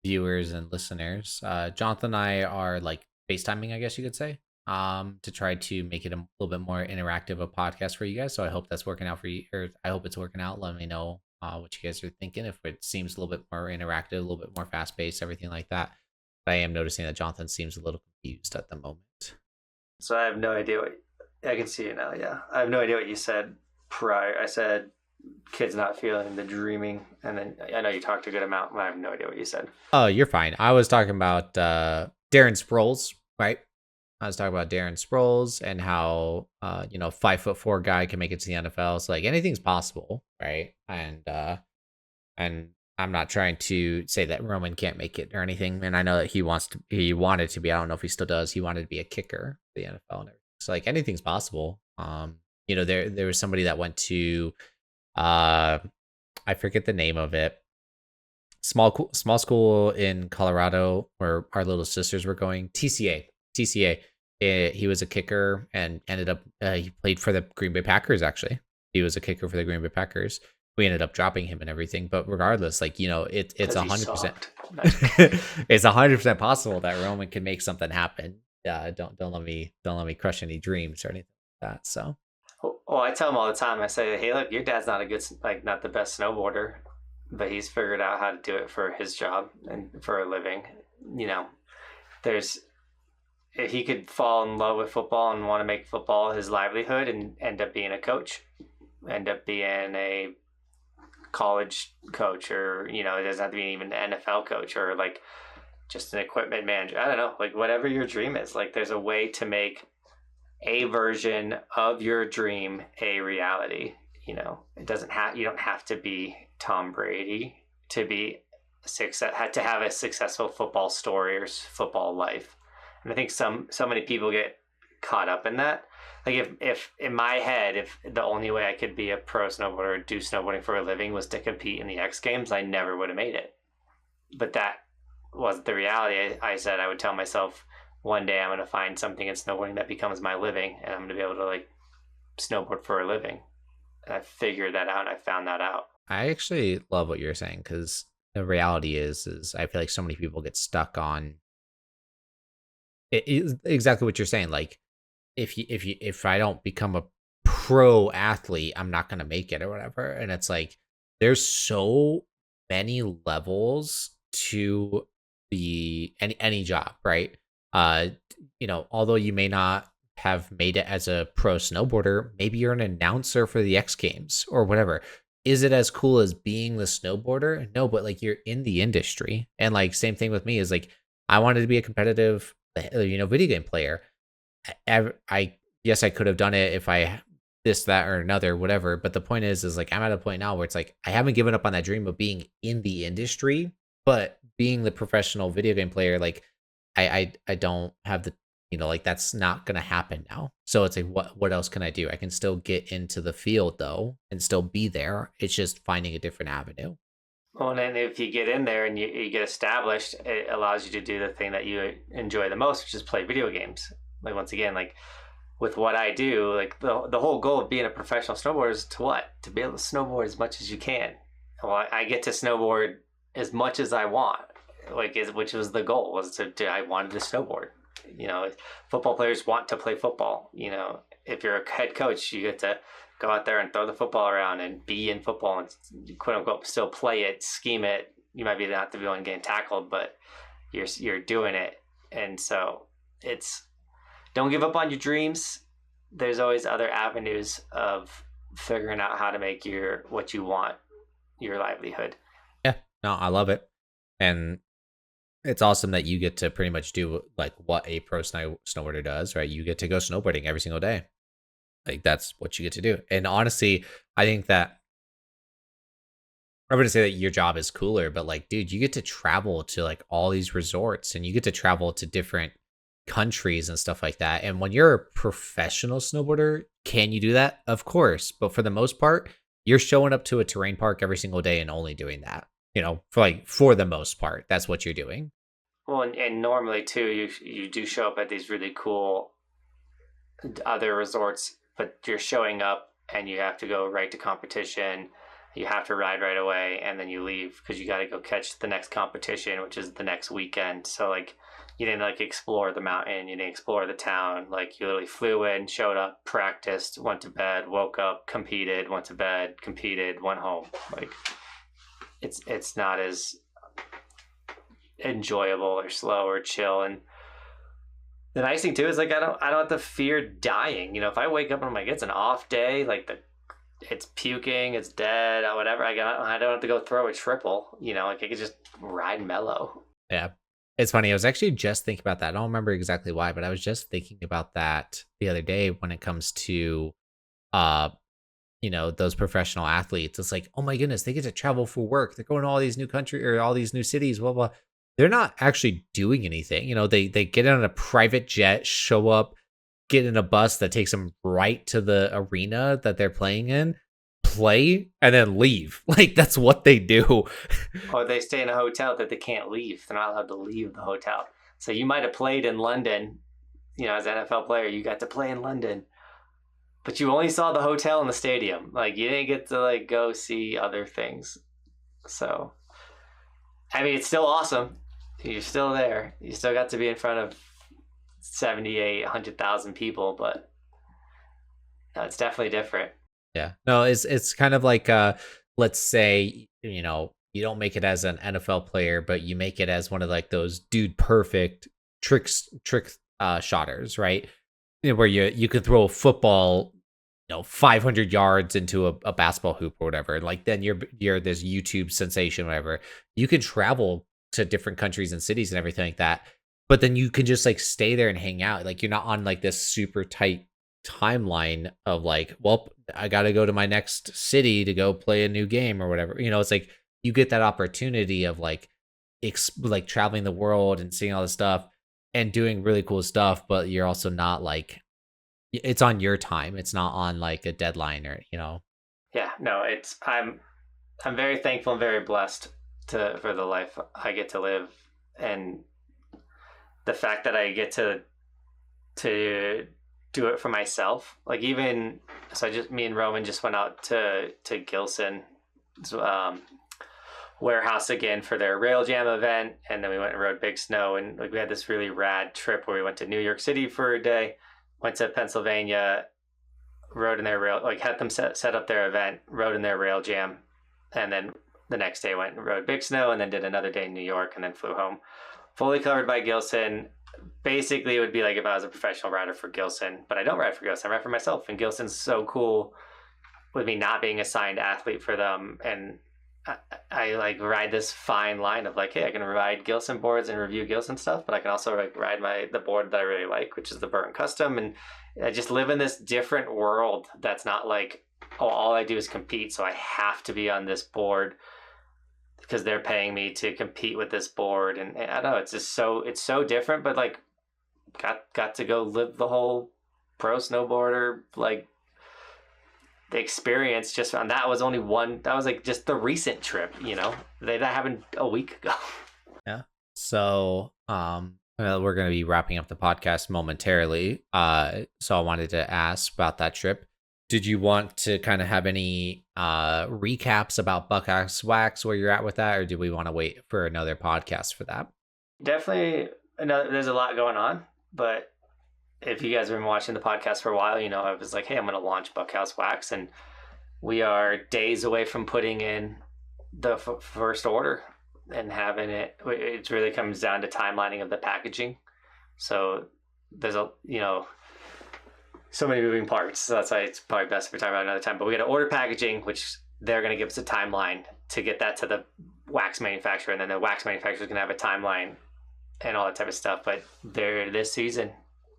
viewers and listeners. Jonathan and I are like FaceTiming, I guess you could say, to try to make it a little bit more interactive a podcast for you guys. So I hope that's working out for you, or I hope it's working out. Let me know what you guys are thinking, if it seems a little bit more interactive, a little bit more fast paced, everything like that. But I am noticing that Jonathan seems a little confused at the moment. So I have no idea I can see you now. Yeah, I have no idea what you said prior. I said kids not feeling the dreaming, and then I know you talked a good amount, but I have no idea what you said. Oh, you're fine. I was talking about Darren Sproles, right? I was talking about Darren Sproles and how 5'4" guy can make it to the NFL. So like anything's possible, right? And I'm not trying to say that Roman can't make it or anything. And I know that he wanted to be. I don't know if he still does. He wanted to be a kicker for the NFL and everything. So like anything's possible. There was somebody that went to I forget the name of it. Small school in Colorado where our little sisters were going. TCA. He was a kicker and ended up he played for the Green Bay Packers. Actually, he was a kicker for the Green Bay Packers. We ended up dropping him and everything, but regardless, like it's 100%. It's 100% possible that Roman can make something happen. Don't let me crush any dreams or anything like that. So. Well, I tell him all the time. I say, "Hey, look, your dad's not not the best snowboarder, but he's figured out how to do it for his job and for a living. He could fall in love with football and want to make football his livelihood and end up being a coach, end up being a college coach, or it doesn't have to be even an NFL coach, or like just an equipment manager. I don't know, like whatever your dream is. Like there's a way to make a version of your dream a reality. You don't have to be Tom Brady to be to have a successful football story or football life. And I think so many people get caught up in that. Like if in my head, if the only way I could be a pro snowboarder or do snowboarding for a living was to compete in the X Games, I never would have made it. But that wasn't the reality. I said I would tell myself, one day I'm going to find something in snowboarding that becomes my living, and I'm going to be able to like snowboard for a living. And I figured that out, and I found that out. I actually love what you're saying, because the reality is I feel like so many people get stuck on it is exactly what you're saying. Like if I don't become a pro athlete, I'm not going to make it or whatever. And it's like there's so many levels to any job, right? Although you may not have made it as a pro snowboarder, maybe you're an announcer for the X Games or whatever. Is it as cool as being the snowboarder? No, but like you're in the industry. And like same thing with me is like I wanted to be a competitive video game player. I yes, I could have done it if I this, that, or another, whatever. But the point is like I'm at a point now where it's like I haven't given up on that dream of being in the industry, but being the professional video game player, like I don't have the like that's not gonna happen now. So it's like what else can I do? I can still get into the field though and still be there. It's just finding a different avenue. Well, and then if you get in there and you get established, it allows you to do the thing that you enjoy the most, which is play video games. Like once again, like with what I do, like the whole goal of being a professional snowboarder is to be able to snowboard as much as you can. Well, I get to snowboard as much as I want, which was the goal, was I wanted to snowboard. Football players want to play football. If you're a head coach, you get to go out there and throw the football around and be in football and quote unquote still play it, scheme it, you might be not the one getting tackled, but you're doing it. And so don't give up on your dreams. There's always other avenues of figuring out how to make what you want your livelihood. Yeah, no, I love it. And it's awesome that you get to pretty much do like what a pro snowboarder does, right? You get to go snowboarding every single day. Like that's what you get to do. And honestly, I think that I'm going to say that your job is cooler, but like, dude, you get to travel to like all these resorts and you get to travel to different countries and stuff like that. And when you're a professional snowboarder, can you do that? Of course. But for the most part, you're showing up to a terrain park every single day and only doing that. For the most part, that's what you're doing. Well, and normally too, you do show up at these really cool other resorts, but you're showing up and you have to go right to competition. You have to ride right away, and then you leave because you got to go catch the next competition, which is the next weekend. So like, you didn't like explore the mountain, you didn't explore the town. Like you literally flew in, showed up, practiced, went to bed, woke up, competed, went to bed, competed, went home. Like it's not as enjoyable or slow or chill. And the nice thing too is like I don't have to fear dying. If I wake up and I'm like, it's an off day, like it's puking, it's dead, or whatever, I don't have to go throw a triple. Like I could just ride mellow. Yeah. It's funny. I was actually just thinking about that. I don't remember exactly why, but I was just thinking about that the other day when it comes to those professional athletes. It's like, oh my goodness, they get to travel for work. They're going to all these new countries or all these new cities, blah, blah. They're not actually doing anything. They get on a private jet, show up, get in a bus that takes them right to the arena that they're playing in, play, and then leave. Like, that's what they do. Or they stay in a hotel that they can't leave. They're not allowed to leave the hotel. So you might have played in London, as an NFL player, you got to play in London, but you only saw the hotel and the stadium. Like, you didn't get to, like, go see other things. So, I mean, it's still awesome. You're still there. You still got to be in front of 78, 100,000 people, but no, it's definitely different. Yeah. No, it's kind of like, let's say, you don't make it as an NFL player, but you make it as one of like those dude perfect trick shotters, right? Where you could throw a football, 500 yards into a basketball hoop or whatever. And like, then you're this YouTube sensation, whatever. You can travel to different countries and cities and everything like that. But then you can just like stay there and hang out. Like, you're not on like this super tight timeline of like, well, I got to go to my next city to go play a new game or whatever. It's like you get that opportunity of like traveling the world and seeing all this stuff and doing really cool stuff, but you're also not like, it's on your time. It's not on like a deadline or. Yeah, no, I'm very thankful and very blessed for the life I get to live, and the fact that I get to do it for myself. Like, even so, me and Roman just went out to Gilson warehouse again for their Rail Jam event, and then we went and rode Big Snow, and like we had this really rad trip where we went to New York City for a day, went to Pennsylvania, rode in their rail, like had them set up their event, rode in their Rail Jam, and then the next day went and rode Big Snow, and then did another day in New York, and then flew home. Fully covered by Gilson. Basically, it would be like if I was a professional rider for Gilson, but I don't ride for Gilson. I ride for myself, and Gilson's so cool with me not being a signed athlete for them. And I like ride this fine line of like, hey, I can ride Gilson boards and review Gilson stuff, but I can also like ride the board that I really like, which is the Burton Custom. And I just live in this different world that's not like, oh, all I do is compete, so I have to be on this board because they're paying me to compete with this board. And I don't know, it's so different, but like got to go live the whole pro snowboarder, like the experience just on that was only one, that was like just the recent trip, that happened a week ago. Yeah. So, we're going to be wrapping up the podcast momentarily. So I wanted to ask about that trip. Did you want to kind of have any recaps about Buckhouse Wax, where you're at with that, or do we want to wait for another podcast for that? Definitely, there's a lot going on, but if you guys have been watching the podcast for a while, I was like, hey, I'm going to launch Buckhouse Wax, and we are days away from putting in the first order. and having it really comes down to timelining of the packaging. So there's so many moving parts. So that's why it's probably best if we talk about it another time. But we got to order packaging, which they're going to give us a timeline to get that to the wax manufacturer, and then the wax manufacturer is going to have a timeline and all that type of stuff. But this season,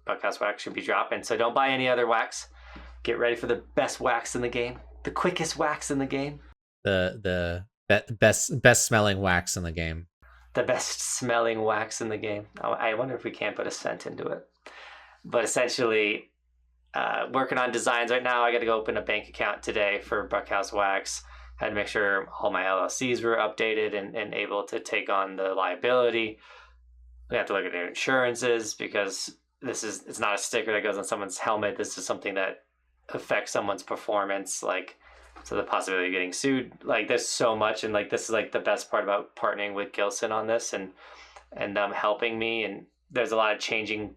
Buckhouse wax should be dropping. So don't buy any other wax. Get ready for the best wax in the game, the quickest wax in the game, the best smelling wax in the game, the best smelling wax in the game. I wonder if we can't put a scent into it. But essentially, working on designs right now. I got to go open a bank account today for Buckhouse wax. Had to make sure all my LLCs were updated and able to take on the liability. We have to look at their insurances, because it's not a sticker that goes on someone's helmet. This is something that affects someone's performance. Like, so the possibility of getting sued. Like, there's so much, and like this is like the best part about partnering with Gilson on this and them helping me. And there's a lot of changing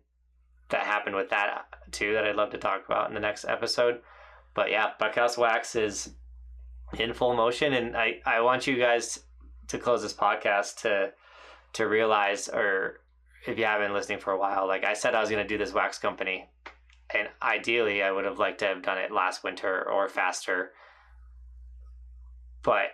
that happened with that too that I'd love to talk about in the next episode. But yeah, Buckhouse wax is in full motion, and I want you guys to close this podcast to realize, or if you haven't been listening for a while, like I said, I was going to do this wax company, and ideally I would have liked to have done it last winter or faster. But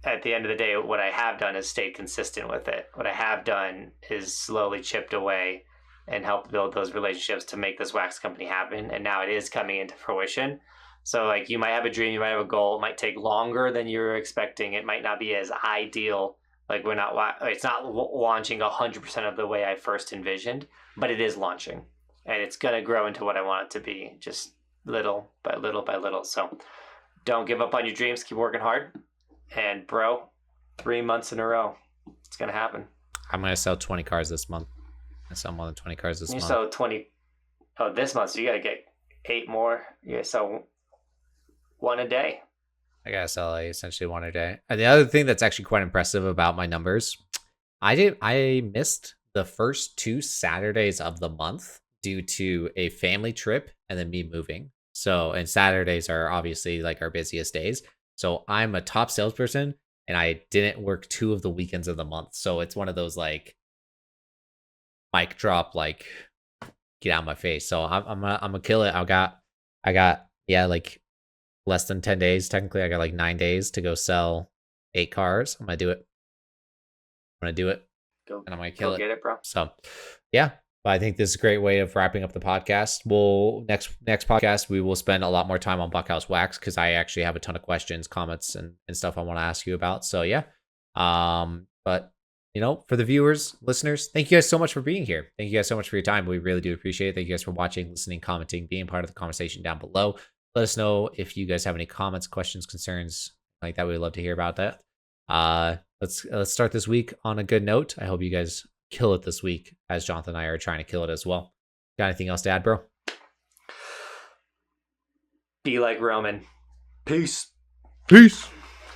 at the end of the day, what I have done is stayed consistent with it. What I have done is slowly chipped away and helped build those relationships to make this wax company happen. And now it is coming into fruition. So like, you might have a dream, you might have a goal. It might take longer than you were expecting. It might not be as ideal. Like it's not launching 100% of the way I first envisioned, but it is launching, and it's going to grow into what I want it to be, just little by little by little. So don't give up on your dreams. Keep working hard. And bro, 3 months in a row, it's going to happen. I'm going to sell 20 cars this month. I sell more than 20 cars this month. You sell 20 this month, so you got to get 8 more. You got to sell 1 a day. I got to sell essentially 1 a day. And the other thing that's actually quite impressive about my numbers, I missed the first 2 Saturdays of the month due to a family trip and then me moving. So, and Saturdays are obviously like our busiest days. So I'm a top salesperson, and I didn't work 2 of the weekends of the month. So it's one of those like mic drop, like get out of my face. So I'm gonna kill it. I got like less than 10 days. Technically, I got like 9 days to go sell 8 cars. I'm gonna do it. Go, and I'm gonna kill it. Get it, bro. So yeah. But I think this is a great way of wrapping up the podcast. Next podcast, we will spend a lot more time on Buckhouse wax, because I actually have a ton of questions, comments, and stuff I want to ask you about. So yeah. But for the viewers, listeners, thank you guys so much for being here. Thank you guys so much for your time. We really do appreciate it. Thank you guys for watching, listening, commenting, being part of the conversation down below. Let us know if you guys have any comments, questions, concerns like that. We'd love to hear about that. Let's start this week on a good note. I hope you guys kill it this week, as Johnathan and I are trying to kill it as well. Got anything else to add, bro? Be like Roman. Peace. Peace.